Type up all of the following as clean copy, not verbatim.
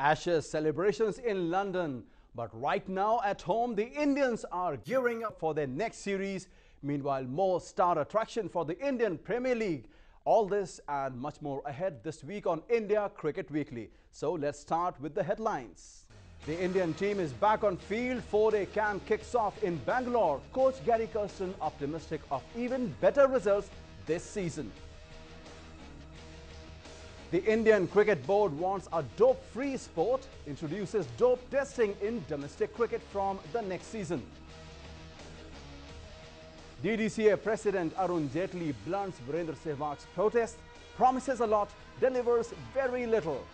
Ashar celebrations in London. But right now at home, the Indians are gearing up for their next series. Meanwhile, more star attraction for the Indian Premier League. All this and much more ahead this week on India Cricket Weekly. So let's start with the headlines. The Indian team is back on field. 4-day camp kicks off in Bangalore. Coach Gary Kirsten optimistic of even better results this season. The Indian Cricket Board wants a dope-free sport, introduces dope testing in domestic cricket from the next season. DDCA President Arun Jaitley blunts Virendra Sehwag's protest, promises a lot, delivers very little.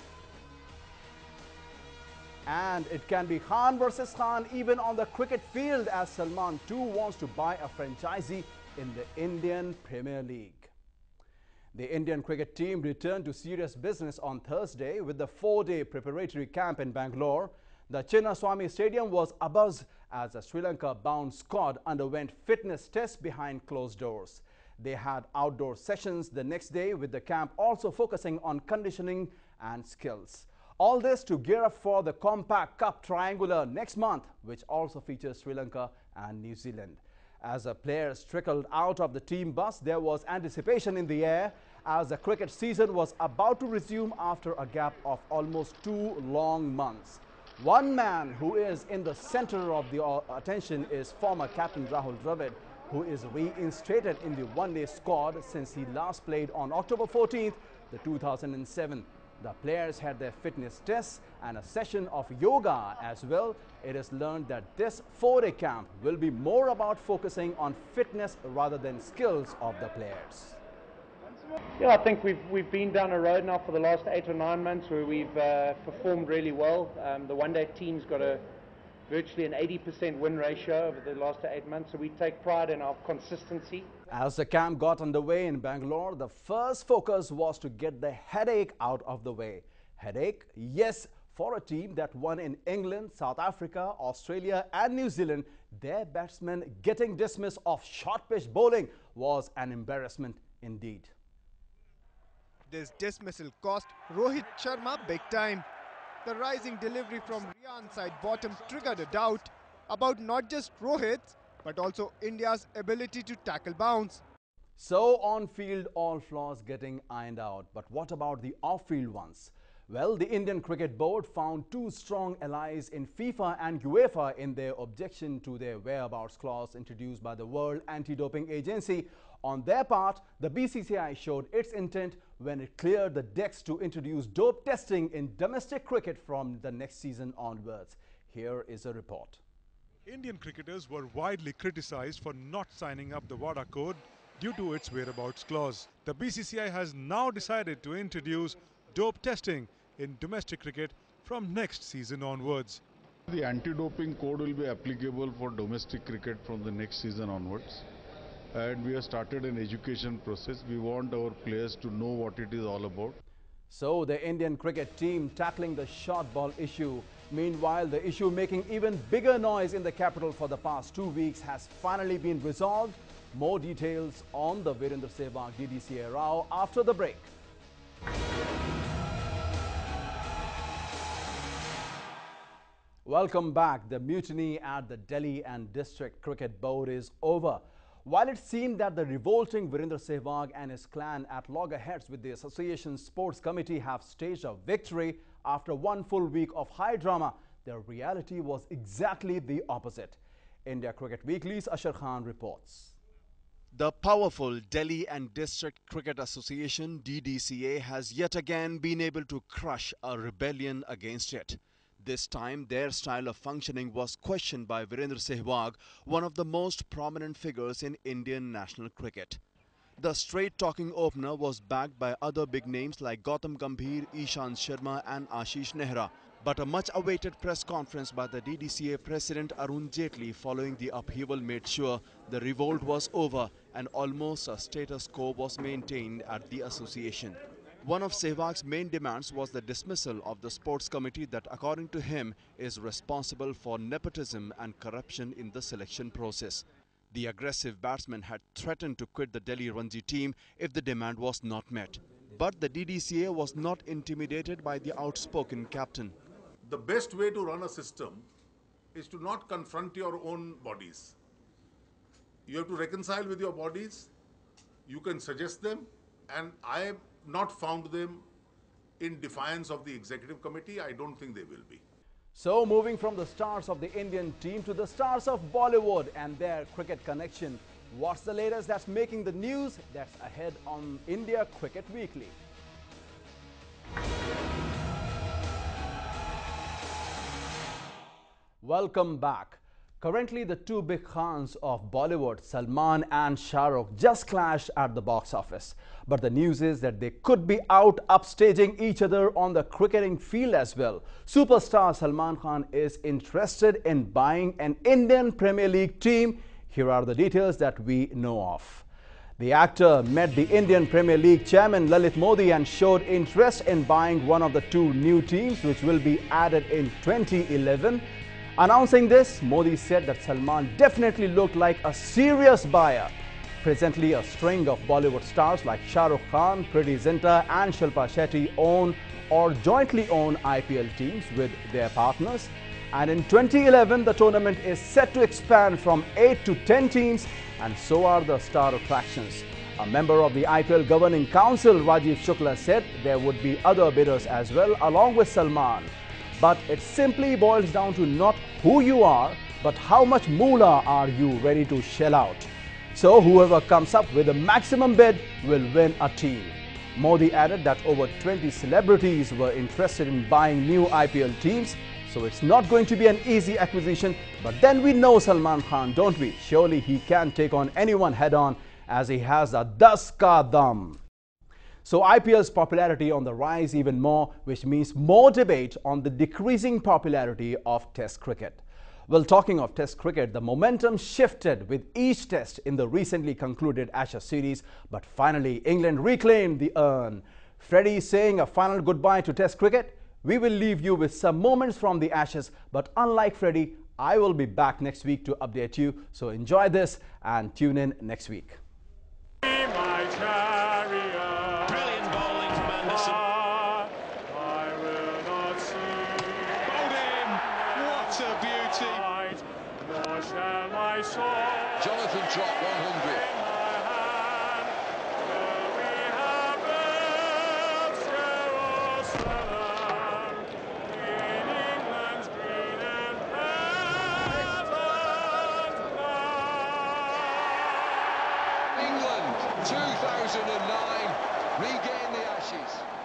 And it can be Khan versus Khan even on the cricket field as Salman too wants to buy a franchisee in the Indian Premier League. The Indian cricket team returned to serious business on Thursday with the 4-day preparatory camp in Bangalore. The Chinnaswamy Stadium was abuzz as the Sri Lanka-bound squad underwent fitness tests behind closed doors. They had outdoor sessions the next day with the camp also focusing on conditioning and skills. All this to gear up for the Compact Cup Triangular next month, which also features Sri Lanka and New Zealand. As the players trickled out of the team bus, there was anticipation in the air as the cricket season was about to resume after a gap of almost 2 long months. One man who is in the center of the attention is former captain Rahul Dravid, who is reinstated in the one-day squad since he last played on October 14th, 2007. The players had their fitness tests and a session of yoga as well. It is learned that this 4-day camp will be more about focusing on fitness rather than skills of the players. Yeah, I think we've been down a road now for the last 8 or 9 months where we've performed really well. The one-day team's got virtually an 80% win ratio over the last 8 months, so we take pride in our consistency. As the camp got underway in Bangalore, the first focus was to get the headache out of the way. Headache? Yes, for a team that won in England, South Africa, Australia and New Zealand, their batsmen getting dismissed off short pitch bowling was an embarrassment indeed. This dismissal cost Rohit Sharma big time. The rising delivery from Riyan side bottom triggered a doubt about not just Rohit's but also India's ability to tackle bounce. So on field, all flaws getting ironed out. But what about the off-field ones? Well, the Indian Cricket Board found 2 strong allies in FIFA and UEFA in their objection to their whereabouts clause introduced by the World Anti-Doping Agency. On their part, the BCCI showed its intent when it cleared the decks to introduce dope testing in domestic cricket from the next season onwards. Here is a report. Indian cricketers were widely criticised for not signing up the WADA code due to its whereabouts clause. The BCCI has now decided to introduce dope testing in domestic cricket from next season onwards. The anti-doping code will be applicable for domestic cricket from the next season onwards. And we have started an education process. We want our players to know what it is all about. So the Indian cricket team tackling the short ball issue. Meanwhile, the issue making even bigger noise in the capital for the past 2 weeks has finally been resolved. More details on the Virendra Sehwag DDCA row after the break. Welcome back. The mutiny at the Delhi and District Cricket Board is over. While it seemed that the revolting Virendra Sehwag and his clan at loggerheads with the association's sports committee have staged a victory after 1 full week of high drama, the reality was exactly the opposite. India Cricket Weekly's Ashar reports. The powerful Delhi and District Cricket Association (DDCA) has yet again been able to crush a rebellion against it. This time, their style of functioning was questioned by Virendra Sehwag, one of the most prominent figures in Indian national cricket. The straight-talking opener was backed by other big names like Gautam Gambhir, Ishant Sharma and Ashish Nehra. But a much-awaited press conference by the DDCA President Arun Jaitley following the upheaval made sure the revolt was over and almost a status quo was maintained at the association. One of Sehwag's main demands was the dismissal of the sports committee that, according to him, is responsible for nepotism and corruption in the selection process. The aggressive batsman had threatened to quit the Delhi Ranji team if the demand was not met. But the DDCA was not intimidated by the outspoken captain. the best way to run a system is to not confront your own bodies. You have to reconcile with your bodies. You can suggest them, and I have not found them in defiance of the executive committee. I don't think they will be. So moving from the stars of the Indian team to the stars of Bollywood and their cricket connection, what's the latest that's making the news? That's ahead on India Cricket Weekly. Welcome back. Currently, the two big khans of Bollywood, Salman and Shah Rukh, just clashed at the box office. But the news is that they could be out upstaging each other on the cricketing field as well. Superstar Salman Khan is interested in buying an Indian Premier League team. Here are the details that we know of. The actor met the Indian Premier League chairman Lalit Modi and showed interest in buying one of the two new teams which will be added in 2011. Announcing this, Modi said that Salman definitely looked like a serious buyer. Presently, a string of Bollywood stars like Shah Rukh Khan, Preeti Zinta and Shilpa Shetty own or jointly own IPL teams with their partners. And in 2011, the tournament is set to expand from 8 to 10 teams, and so are the star attractions. A member of the IPL Governing Council, Rajiv Shukla, said there would be other bidders as well along with Salman. But it simply boils down to not who you are, but how much moolah are you ready to shell out. So whoever comes up with the maximum bid will win a team. Modi added that over 20 celebrities were interested in buying new IPL teams. So it's not going to be an easy acquisition. But then we know Salman Khan, don't we? Surely he can take on anyone head on, as he has a 10 ka dam. So IPL's popularity on the rise even more, which means more debate on the decreasing popularity of Test cricket. Well, talking of Test cricket, the momentum shifted with each test in the recently concluded Ashar series, but finally England reclaimed the urn. Freddie saying a final goodbye to Test cricket? We will leave you with some moments from the Ashes, but unlike Freddie, I will be back next week to update you. So enjoy this and tune in next week. Jonathan Trott 100. England 2009 regain the Ashes.